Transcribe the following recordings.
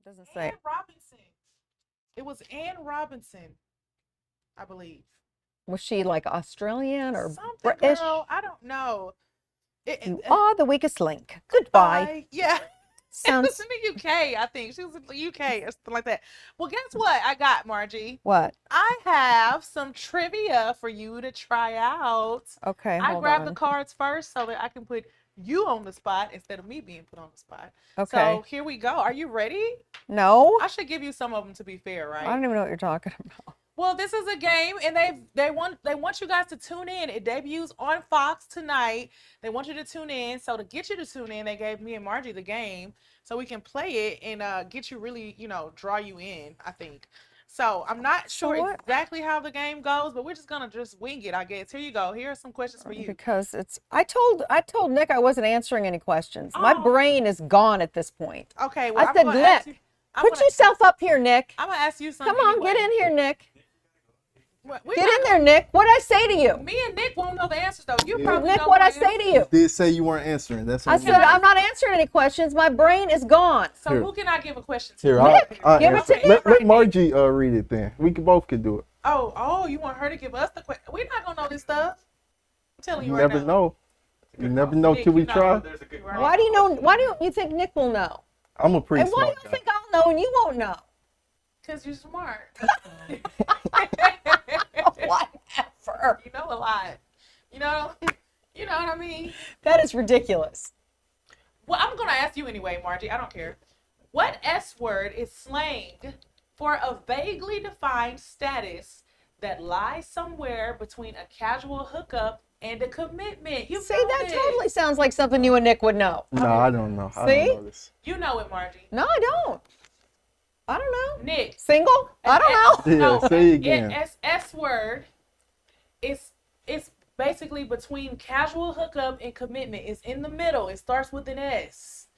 Doesn't say. Ann Robinson. It was Ann Robinson, I believe. Was she like Australian or Something, British? girl. I don't know. You are the weakest link. Goodbye. Yeah. It was Sounds in the UK, I think. She was in the UK or something like that. Well, guess what I got, Margie? what? I have some trivia for you to try out. Okay, I hold grabbed the on. cards first so that I can put you on the spot instead of me being put on the spot. Okay. So here we go. Are you ready? No, I should give you some of them to be fair, I right? don't even know what you're talking about. Well, this is a game, and they want you guys to tune in. It debuts on Fox tonight. They want you to tune in. So to get you to tune in, they gave me and Margie the game so we can play it and get you really, draw you in. I think. So I'm not So sure what? exactly how the game goes, but we're just gonna just wing it, I guess. Here you go. Here are some questions for you. Because it's I told Nick I wasn't answering any questions. My Oh. brain is gone at this point. Okay. Well, I I'm said, gonna ask you. Nick, put yourself up here, Nick. I'm gonna ask you something. Come on, anyway. get in here, Nick. We're Get not in there, Nick. What'd I say to you? Me and Nick won't know the answers though. You probably Nick, know what'd I the say to answers. you? Did say you weren't answering. That's I what said I'm not answering any questions. My brain is gone. So Here. who can I give a question to? Here, Nick, I'll give it answer. to Let Nick. Margie read it then. We both can do it. Oh, you want her to give us the question? We're not gonna know this stuff. I'm telling you You right never now. know. You never know Nick, till we you know try. Right. Why do you know? Why don't you think Nick will know? I'm a pretty And why do smart you guy. think I'll know and you won't know? Cause you're smart. Whatever. You know a lot. You know. You know what I mean. That is ridiculous. Well, I'm gonna ask you anyway, Margie. I don't care. What S word is slang for a vaguely defined status that lies somewhere between a casual hookup and a commitment? You See, know that this. totally sounds like something you and Nick would know. No, I don't know. I See? don't know this. You know it, Margie. No, I don't. I don't know. Nick. Single? I don't know. Yeah, say it again. S word is basically between casual hookup and commitment. It's in the middle. It starts with an S.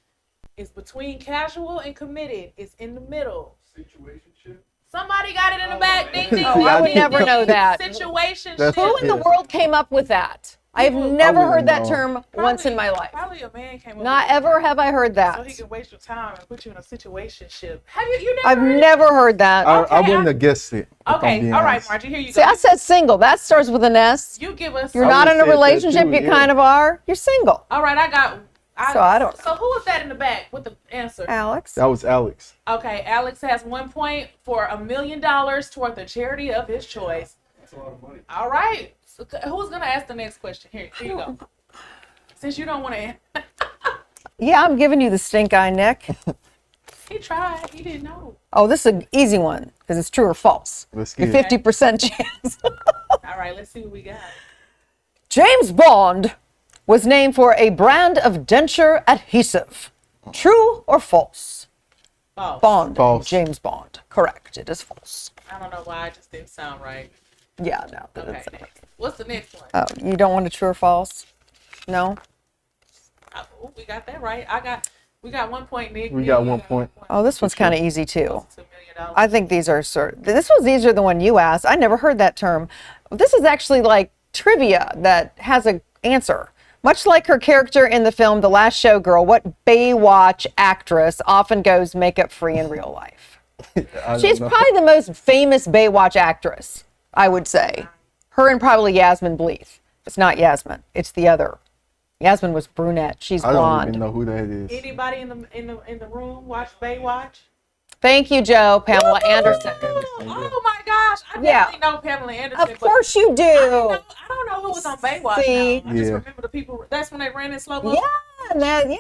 It's between casual and committed. It's in the middle. Situationship. Somebody got it in the back. Ding ding. Oh, I would never know that. Situation. That's- Who in the Yeah. world came up with that? I have People- never I heard that wouldn't know. term once in my life. Probably a man came up Not with it. ever have I heard So that. he can waste your time and put you in a situationship. Have you never I've heard it? never heard that. I Okay, wouldn't have guessed it. if I'm Okay, being all right, honest. Margie, here you See, go. I said single. That starts with an S. You give us. You're I not would've in a said that relationship. too, You yeah. kind of are. You're single. All right, I got. So I don't So who was that in the back with the answer? Alex. That was Alex. Okay, Alex has 1 point for $1 million toward the charity of his choice. That's a lot of money. All right, so who's gonna ask the next question? Here you go. Since you don't want to, Yeah, I'm giving you the stink eye, Nick. he tried. He didn't know. Oh, this is an easy one because it's true or false. Let's Your get it. 50% chance. All right, let's see what we got. James Bond was named for a brand of denture adhesive. True or false? False. Bond. False. James Bond. Correct. It is false. I don't know why it just didn't sound right. Yeah, no. Okay, that's- next. What's the next one? Oh, you don't want a true or false? No? Oh, we got that right. We got 1 point, Nick. We got 1 point. Oh, this one's kind of easy too. $2 million. I think these are this was easier than the one you asked. I never heard that term. This is actually like trivia that has an answer. Much like her character in the film The Last Showgirl, what Baywatch actress often goes makeup free in real life? I She's don't know. probably the most famous Baywatch actress, I would say. Her and probably Yasmin Bleeth. It's not Yasmin. It's the other. Yasmin was brunette. She's I don't blonde. even know who that is. Anybody in the room watch Baywatch? Thank you, Joe. Pamela Anderson. Oh my gosh! I Yeah. definitely know Pamela Anderson. Of course you do. I don't know who was on Baywatch. See? Now. I just Yeah. remember the people. That's when they ran in slow motion. Yeah, yeah.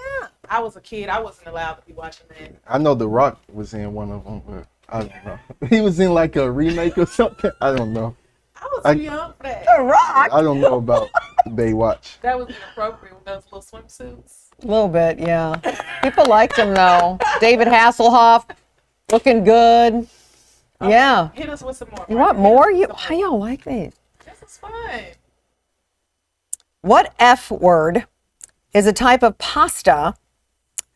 I was a kid. I wasn't allowed to be watching that. I know The Rock was in one of them, but I don't know. He was in like a remake or something. I don't know. I was I- too young for that. The Rock. I don't know about Baywatch. That was inappropriate with those little swimsuits. A little bit, yeah. People liked him though. David Hasselhoff, looking good. Yeah. Hit us with some more. You want more? Why y'all like these? This is fun. What F word is a type of pasta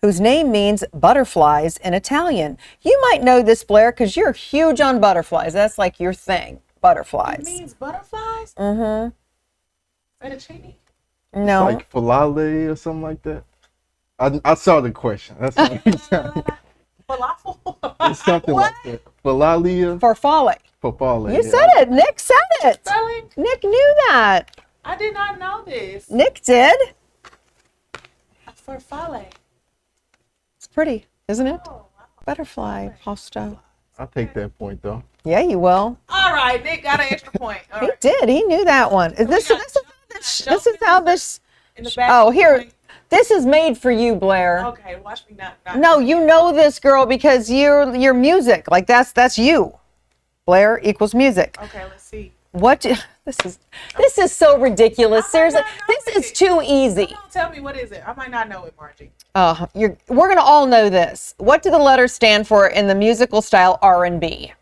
whose name means butterflies in Italian? You might know this, Blair, because you're huge on butterflies. That's like your thing, It butterflies. means butterflies. Mm-hmm. Fettuccine. No. Like Falale or something like that. I saw the question. That's what he said. Falafel. It's something What? like that. Falalia. Farfalle. Fafale. You said it. Nick said it. Spelling? Nick knew that. I did not know this. Nick did. Farfalle. It's pretty, isn't it? Oh, wow. Butterfly pasta. I'll take that point though. Yeah, you will. All right, Nick got an extra point. All He right. did. He knew that one. This is how this. In the back. Oh, here. This is made for you, Blair. Okay, watch me not. No, you know this, girl, because you're music. Like that's you. Blair equals music. Okay, let's see. This is so ridiculous. Seriously, not know this is it. too easy. Don't tell me what is it. I might not know it, Margie. We're gonna all know this. What do the letters stand for in the musical style R&B?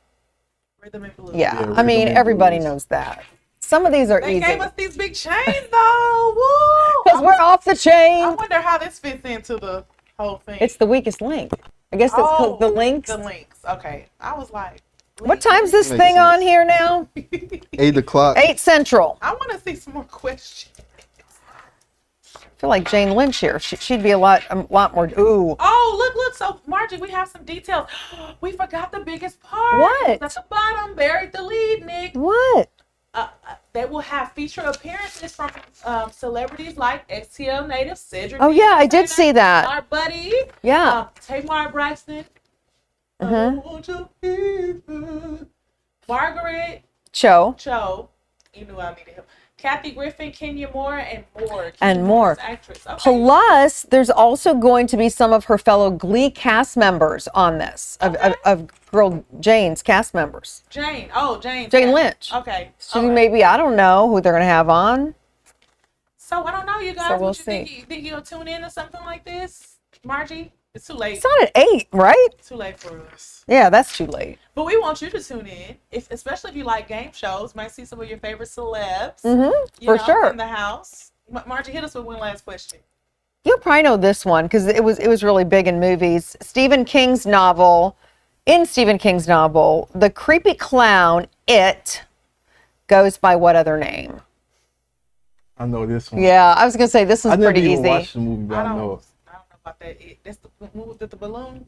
Rhythm and blues. Yeah, Yeah, I mean rhythm and everybody blues. knows that. Some of these are They easy gave us these big chains though. Woo! because we're off the I chain. wonder how this fits into the whole thing. It's the weakest link. I guess it's called the links. The links. Okay. I was like, What time's this Makes thing sense. on here now? 8 o'clock. 8 Central. I want to see some more questions. I feel like Jane Lynch here. She'd be a lot more. Ooh. Oh, look. So, Margie, we have some details. We forgot the biggest part. What? It's at the bottom. Buried the lead, Nick. What? They will have feature appearances from celebrities like XTL native Cedric. Oh, yeah, I did see that. Our buddy. Yeah. Tamar Braxton. Margaret Cho. Cho. You knew I needed help. Kathy Griffin, Kenya Moore, and more. And Kenya more. Moore's Actress. Okay. Plus, there's also going to be some of her fellow Glee cast members on this, of girl Jane's cast members. Jane. Oh, Jane. Jane Lynch. Okay. So All right. maybe, I don't know who they're going to have on. So I don't know, you guys. So we'll what you think? see. You think you'll tune in to something like this, Margie? It's too late. It's not at 8, right? It's too late for us. Yeah, that's too late. But we want you to tune in, especially if you like game shows. Might see some of your favorite celebs. For sure. In the house. Margie, hit us with one last question. You'll probably know this one because it was really big in movies. In Stephen King's novel, the creepy clown, It, goes by what other name? I know this one. Yeah, I was going to say this I one's never pretty even easy. watched the movie, but I know it. I don't know about that. That's the movie with the balloon.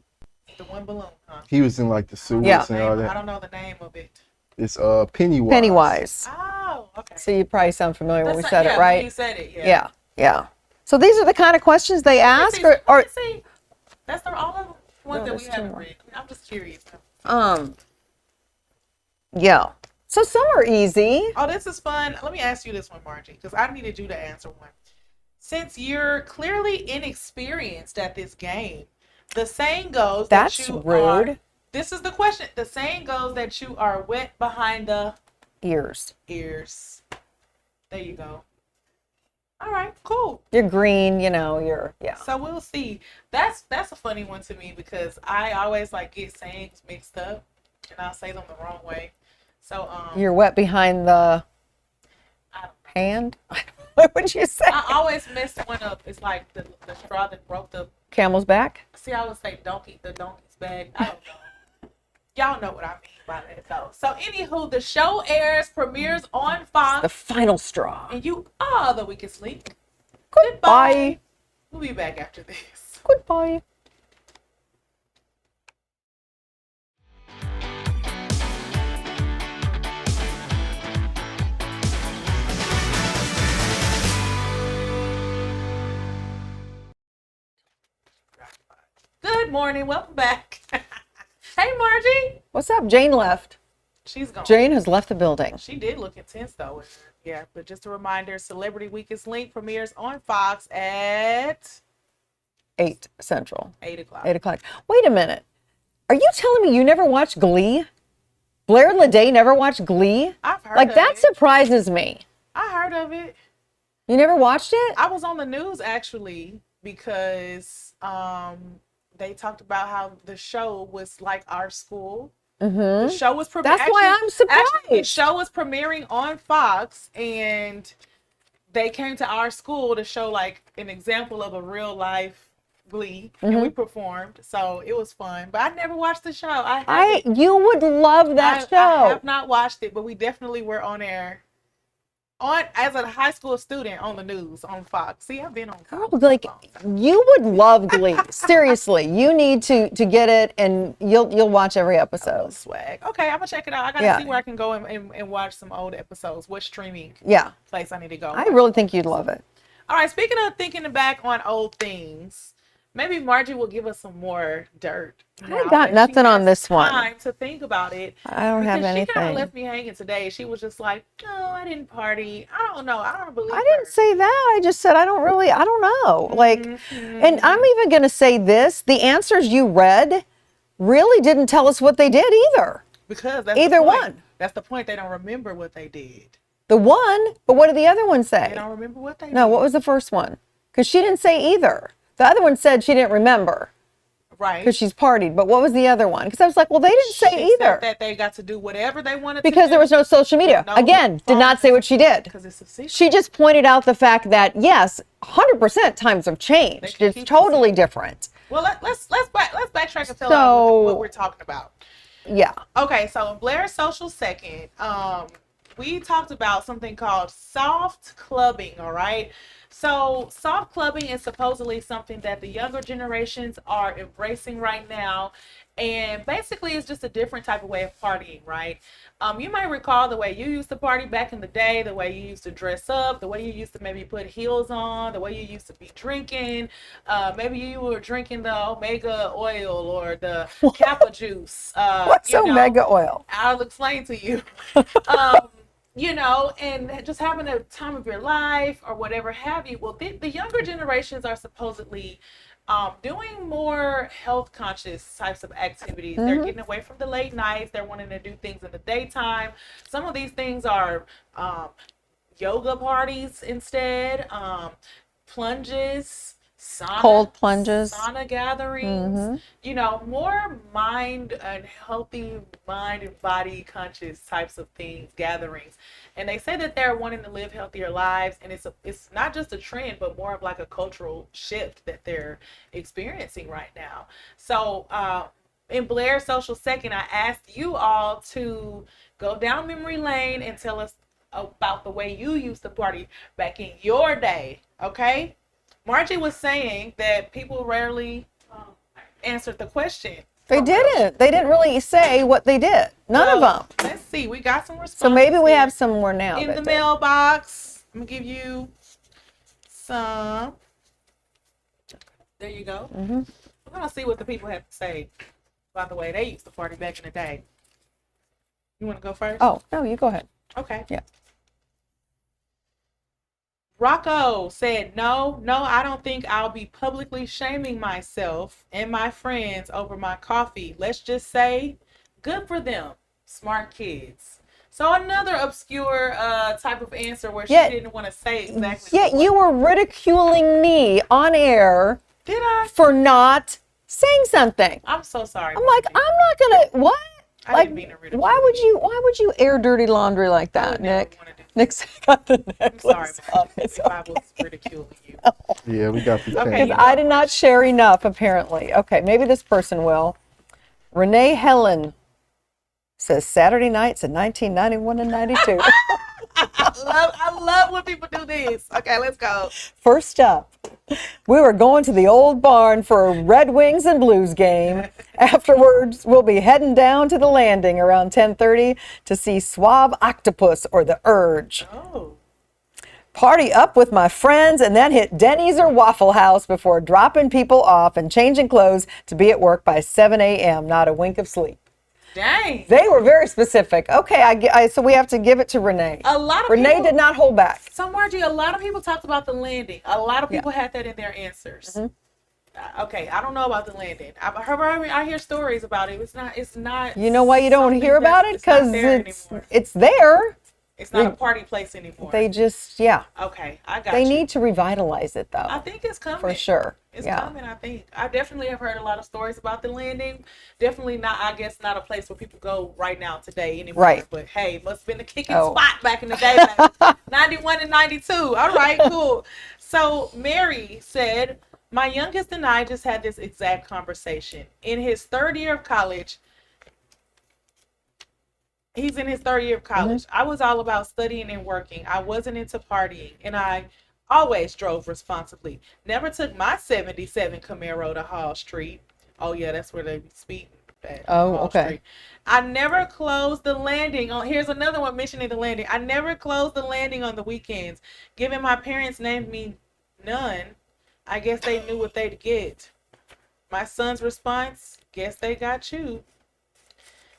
The one balloon, huh? He was in like the suits Yeah. and all I that. don't know the name of it. It's Pennywise. Pennywise. Oh, okay. So you probably sound familiar when we That's- said yeah, it, when right? You said it, yeah. Yeah, yeah. So these are the kind of questions they ask, Let or me see. That's the all of the ones No, that we there's two haven't more. read. I'm just curious. yeah. So some are easy. Oh, this is fun. Let me ask you this one, Margie, because I needed you to answer one. Since you're clearly inexperienced at this game, the saying goes That's that you rude. are. This is the question. The saying goes that you are wet behind the Ears. ears. There you go. All right, cool. You're green, you're, yeah. So we'll see. That's a funny one to me because I always get sayings mixed up and I'll say them the wrong way. So You're wet behind the I don't hand? What would you say? I always mess one up. It's like the straw that broke the. Camel's back? See, I would say the donkey's bag. I don't know. Y'all know what I mean by that, though. So, anywho, the show airs, premieres on Fox, The final straw. and you are the weakest link. Goodbye. We'll be back after this. Goodbye. Good morning. Welcome back. Hey, Margie. What's up? Jane left. She's gone. Jane has left the building. She did look intense, though. Yeah, but just a reminder, Celebrity Weakest Link premieres on Fox at 8 Central. 8 o'clock. 8 o'clock. Wait a minute. Are you telling me you never watched Glee? Blair and Ledet never watched Glee? I've heard Like, of that it. surprises me. I heard of it. You never watched it? I was on the news, actually, because they talked about how the show was like our school. Mm-hmm. The show was That's why I'm surprised. Actually, the show was premiering on Fox, and they came to our school to show like an example of a real life Glee, and we performed. So it was fun. But I never watched the show. You would love that show. I have not watched it, but we definitely were on air as a high school student on the news on Fox. See, I've been on Girl, Fox. like you would love Glee. Seriously, you need to get it, and you'll watch every episode. Swag. Okay, I'm gonna check it out. I gotta Yeah. see where I can go and watch some old episodes. What streaming Yeah, place I need to go? I really think you'd love it. All right, speaking of thinking back on old things, maybe Margie will give us some more dirt. I got nothing on this one. Time to think about it. I don't have Because she kind of anything. left me hanging today. She was just like, "No, I didn't party. I don't know. I don't believe." I didn't say that. I just said I don't know. Like, and I'm even going to say this: the answers you read really didn't tell us what they did either. Because that's Either the point. one. That's the point. They don't remember what they did. The one, but what did the other one They say? don't remember what they did. No, what was the first one? Because she didn't say either. The other one said she didn't remember Right. because she's partied. But what was the other one? Because I was like, well, they didn't say She either said that they got to do whatever they wanted to because do there was no social media. No Again, did not say what she did. because it's a secret. She just pointed out the fact that yes, 100% times have changed. They It's keep totally different. Well, let's backtrack and tell So- out what we're talking about. Yeah. Okay, so in Blair's social second, we talked about something called soft clubbing, all right? So soft clubbing is supposedly something that the younger generations are embracing right now. And basically it's just a different type of way of partying, right? You might recall the way you used to party back in the day, the way you used to dress up, the way you used to maybe put heels on, the way you used to be drinking. Maybe you were drinking the Omega oil or the Kappa juice. What's omega oil? I'll explain to you. You know, and just having a time of your life or whatever have you. Well, the younger generations are supposedly doing more health conscious types of activities. They're getting away from the late nights. They're wanting to do things in the daytime. Some of these things are yoga parties instead, plunges, Cold plunges. sauna gatherings, you know, more mind and healthy mind and body conscious types of things, gatherings. And they say that they're wanting to live healthier lives, and it's not just a trend, but more of like a cultural shift that they're experiencing right now. So in Blair's social second, I asked you all to go down memory lane and tell us about the way you used to party back in your day, okay? Margie was saying that people rarely answered the question. They didn't. They didn't really say what they did. None of them. Let's see. We got some responses. So maybe we here have some more now. in that the did. mailbox. I'm gonna give you some. There you go. We're gonna see what the people have to say. By the way, they used to party back in the day. You want to go first? Oh, no, you go ahead. Okay. Yeah. Rocco said, no, I don't think I'll be publicly shaming myself and my friends over my coffee. Let's just say, good for them. Smart kids. So another obscure type of answer where she Yeah. didn't want to say exactly. Yet you were ridiculing me on air Did I? for not saying something. I'm so sorry. I'm like, I'm not gonna what? I Like, didn't mean to ridicule why would you air dirty laundry like that, would never Nick? wanna do that. Nick's got the I'm sorry, necklace Margie, up. It's if I okay. was ridiculing you. Yeah, we got the Okay. change. I did not share enough, apparently. Okay, maybe this person will. Renee Helen says Saturday nights in 1991 and 92. I love when people do this. Okay, let's go. First up, we were going to the old barn for a Red Wings and Blues game. Afterwards, we'll be heading down to the landing around 10:30 to see Suave Octopus or The Urge. Oh. Party up with my friends and then hit Denny's or Waffle House before dropping people off and changing clothes to be at work by 7 a.m. Not a wink of sleep. Dang. They were very specific. Okay, so we have to give it to Renee. A lot of Renee people, did not hold back. So Margie, a lot of people talked about the landing. A lot of people had that in their answers. Okay, I don't know about the landing. I hear stories about it. It's not. You know why you don't something hear about it? that's not Because there it's anymore. there. It's not a party place anymore. They just, yeah. Okay, I got They you. need to revitalize it, though. I think it's coming. For sure. It's Yeah. coming, I think. I definitely have heard a lot of stories about the landing. Definitely not, I guess, not a place where people go right now today anymore. Right. But hey, it must have been the kicking Oh. spot back in the day. 91 and 92. All right, cool. So Mary said, my youngest and I just had this exact conversation. In his third year of college, He's in his third year of college. I was all about studying and working. I wasn't into partying, and I always drove responsibly. Never took my 77 Camaro to Hall Street. Oh yeah, that's where they be speeding at Oh, Hall okay. Street. I never closed the landing on. Here's another one mentioning the landing. I never closed the landing on the weekends. Given my parents named me none, I guess they knew what they'd get. My son's response: guess they got you.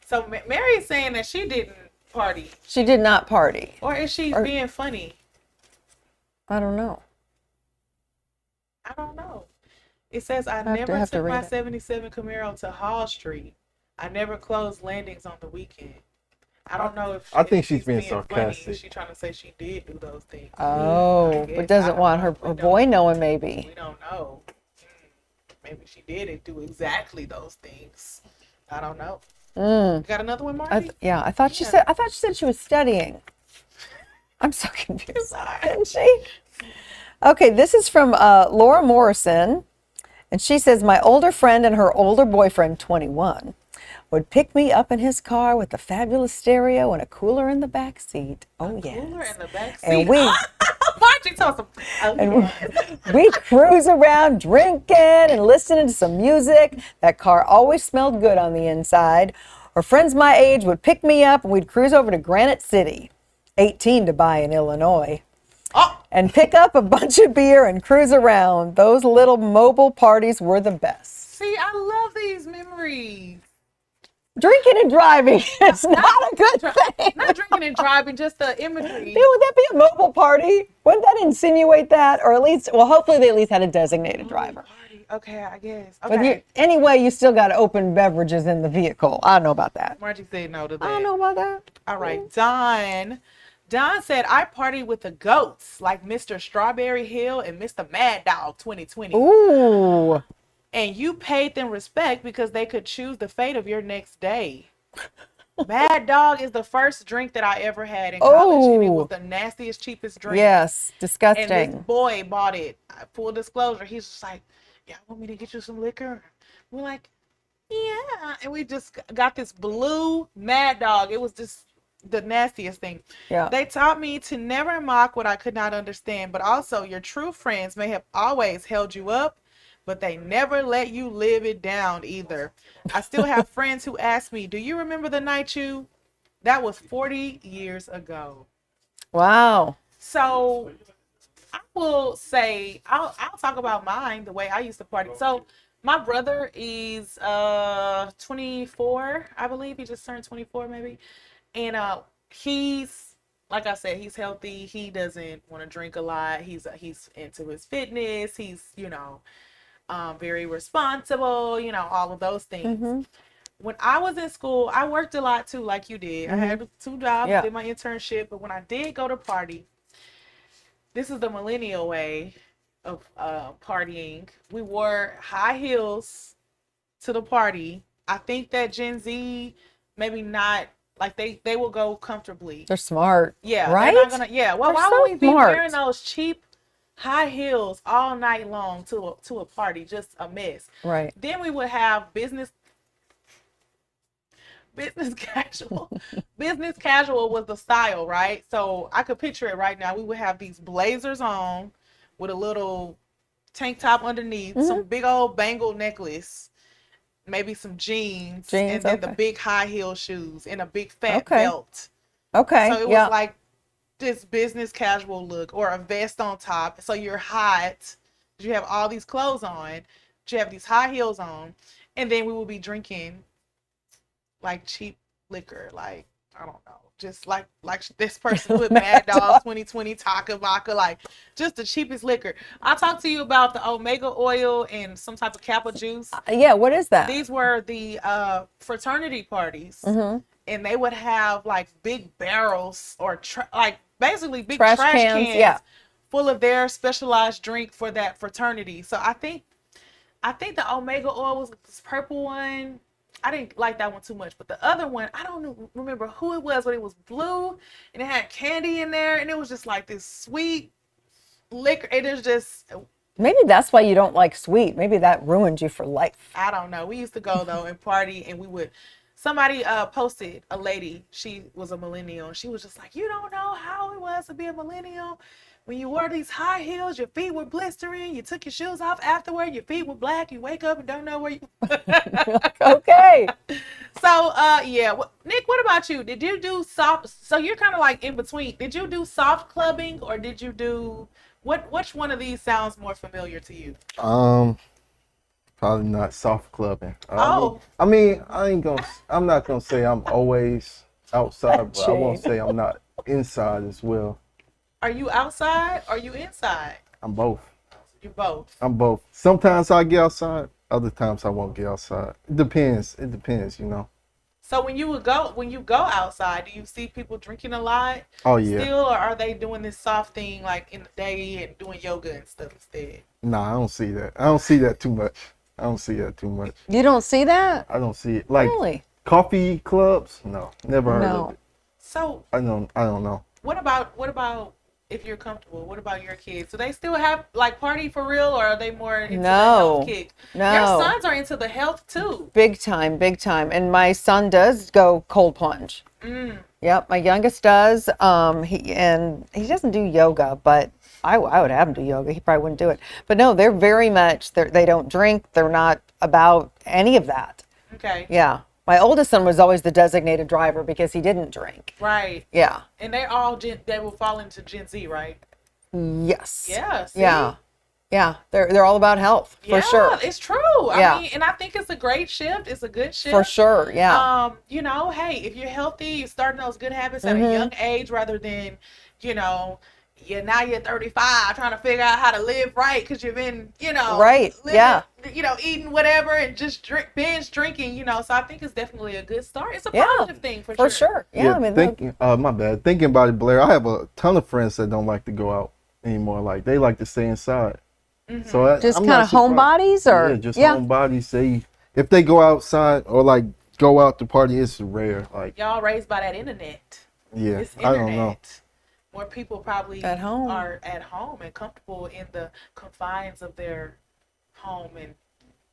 So Mary is saying that she didn't party, She did not party. or is she Or- being funny? I don't know. I don't know. It says I have to never took read my it. 77 Camaro to Hall Street. I never closed landings on the weekend. I don't know if I think if she's being funny. sarcastic. Is she trying to say she did do those things? Oh, I guess. but doesn't I don't want know. her We don't- boy knowing maybe. We don't know. Maybe she did do exactly those things. I don't know. Got another one, Margie? Yeah, I thought she said she was studying. I'm so confused. Sorry. Isn't she? Okay, this is from Laura Morrison, and she says my older friend and her older boyfriend, 21, would pick me up in his car with a fabulous stereo and a cooler in the back seat. Oh yes. Cooler in the back seat. And we Margie told some. Oh, yeah. we cruise around drinking and listening to some music. That car always smelled good on the inside. Or friends my age would pick me up and we'd cruise over to Granite City, 18 to buy in Illinois, Oh, and pick up a bunch of beer and cruise around. Those little mobile parties were the best. see, I love these memories. Drinking and driving is not a good thing. Not drinking and driving, just the imagery. Would that be a mobile party? Wouldn't that insinuate that? Or at least, well, hopefully they at least had a designated driver. Party. Okay, I guess. But Okay. anyway, you still got open beverages in the vehicle. I don't know about that. Margie said no to that. I don't know about that. All right, Don. Don said, I partied with the goats like Mr. Strawberry Hill and Mr. Mad Dog 2020. Ooh. And you paid them respect because they could choose the fate of your next day. Mad Dog is the first drink that I ever had in college, and it was the nastiest, cheapest drink. Yes, And this disgusting. boy bought it. Full disclosure, he's just like, "Yeah, want me to get you some liquor?" We're like, "Yeah," and we just got this blue Mad Dog. It was just the nastiest thing. Yeah. They taught me to never mock what I could not understand, but also your true friends may have always held you up, but they never let you live it down either. I still have friends who ask me, "Do you remember the night you?" That was 40 years ago. Wow. So I will say I'll talk about mine, the way I used to party. So my brother is 24, I believe. He just turned 24 maybe. And he's, like I said, he's healthy. He doesn't want to drink a lot. He's into his fitness. He's, very responsible, all of those things. When I was in school, I worked a lot too, like you did. I had 2 jobs, Yeah. did my internship, but when I did go to party, this is the millennial way of partying. We wore high heels to the party. I think that Gen Z, maybe not, like they will go comfortably. They're smart. Yeah, Right? they're not gonna. Yeah, well, They're why so would we be smart. wearing those cheap high heels all night long to a party? Just a mess. Right. Then we would have business casual. Business casual was the style, right? So I could picture it right now. We would have these blazers on with a little tank top underneath, some big old bangle necklace, maybe some jeans, and then the okay. big high heel shoes and a big fat Okay. belt. Okay. So it yeah. was like this business casual look, or a vest on top. So you're hot. You have all these clothes on. You have these high heels on. And then we will be drinking like cheap liquor. Like, I don't know. Just like this person with Mad Dog 2020 Taka Vodka, like just the cheapest liquor. I'll talk to you about the Omega oil and some type of Kappa juice. Yeah, what is that? These were the fraternity parties. And they would have like big barrels or like basically big trash cans yeah. full of their specialized drink for that fraternity. So I think the Omega oil was this purple one. I didn't like that one too much, but the other one, I don't remember who it was, but it was blue and it had candy in there, and it was just like this sweet liquor. It is just, Maybe that's why you don't like sweet. Maybe that ruined you for life. I don't know. We used to go though and party, and we would somebody posted a lady. She was a millennial, and she was just like, "You don't know how it was to be a millennial. When you wore these high heels, your feet were blistering. You took your shoes off afterward. Your feet were black. You wake up and don't know where you." Okay. So, yeah. Nick, what about you? Did you do soft? So you're kind of like in between. Did you do soft clubbing or did you do what? Which one of these sounds more familiar to you? Probably not soft clubbing. Oh. I mean, I'm not gonna say I'm always outside, but I won't Shade. say I'm not inside as well. Are you outside or are you inside? I'm both. You both. I'm both. Sometimes I get outside, other times I won't get outside. It depends, you know. So when you go outside, do you see people drinking a lot? Oh yeah. Still, or are they doing this soft thing like in the day and doing yoga and stuff instead? Nah, I don't see that. I don't see that too much. I don't see that too much. You don't see that? I don't see it. Like Really? coffee clubs? No, never heard No. of it. So I don't know. what about if you're comfortable? What about your kids? Do they still have like party for real, or are they more into the No. health kick? No. Your sons are into the health too. Big time, big time. And my son does go cold plunge. Yep, my youngest does. He doesn't do yoga, but I would have him do yoga. He probably wouldn't do it. But no, they're very much. They don't drink. They're not about any of that. Okay. Yeah, my oldest son was always the designated driver because he didn't drink. Right. Yeah. And they will fall into Gen Z, right? Yes. Yeah. See? Yeah. Yeah. They're all about health for Yeah, sure. it's true. Yeah. I mean, and I think it's a great shift. It's a good shift. For sure. Yeah. You know, hey, if you're healthy, you're starting those good habits at a young age rather than, you know, you're 35 trying to figure out how to live right because you've been, you know, Right. Yeah. you know, eating whatever and just binge drinking, you know. So I think it's definitely a good start. It's a Yeah. positive thing for For sure. sure. Yeah. I mean, my bad. Thinking about it, Blair, I have a ton of friends that don't like to go out anymore. Like they like to stay inside. So just I'm kind not of homebodies, or yeah, just homebodies. If they go outside or like go out to party, it's rare. Like Y'all raised by that internet. yeah, It's I internet. don't know. More people probably At home. are at home and comfortable in the confines of their home and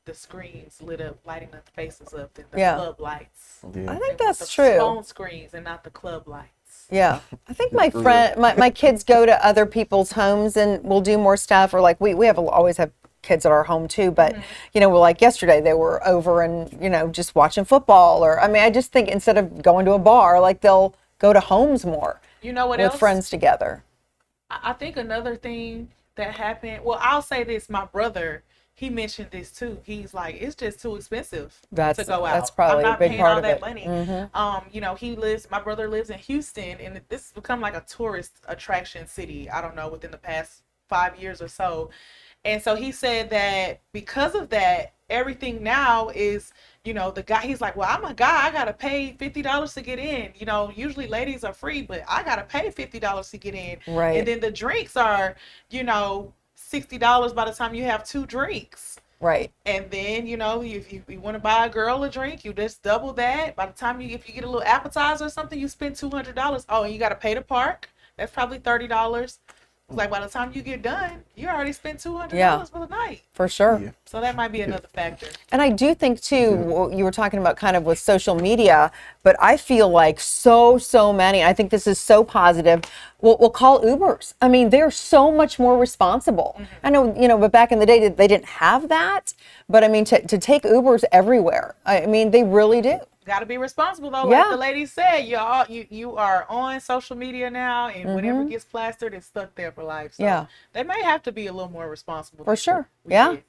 the screens lighting the faces up and the Yeah. club lights. I Yeah. think The that's true. phone screens and not the club lights. Yeah. I think my kids go to other people's homes and we'll do more stuff, or like we always have kids at our home too, but you know, we're like yesterday they were over and, you know, just watching football, or I mean, I just think instead of going to a bar, like they'll go to homes more. You know what with else? friends together. I think another thing that happened, well, I'll say this, my brother, he mentioned this too. He's like, it's just too expensive to go out. That's probably I'm a not big paying part all of that it. money. You know, my brother lives in Houston, and this has become like a tourist attraction city. I don't know, within the past 5 years or so. And so he said that because of that, everything now is, you know, the guy, he's like, well, I'm a guy, I gotta pay $50 to get in. You know, usually ladies are free, but I gotta pay $50 to get in. Right. And then the drinks are, you know, $60 by the time you have 2 drinks. Right. And then, you know, if you want to buy a girl a drink, you just double that. By the time if you get a little appetizer or something, you spend $200. Oh, and you got to pay to park. That's probably $30. It's like by the time you get done, you already spent $200 for the night. For sure. Yeah. So that might be another factor. And I do think too, what you were talking about kind of with social media, but I feel like so many, I think this is so positive, we'll call Ubers. I mean, they're so much more responsible. I know, you know, but back in the day, they didn't have that. But I mean, to take Ubers everywhere, I mean, they really do. Got to be responsible though. Yeah. Like the lady said, you are on social media now, and whatever gets plastered is stuck there for life. So Yeah. they may have to be a little more responsible. For than sure. we Yeah. did.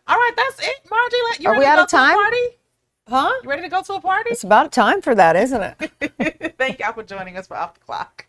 All right, that's it, Margie. You Are ready we to out go of to time? a party? Huh? You ready to go to a party? It's about time for that, isn't it? Thank y'all for joining us for Off the Clock.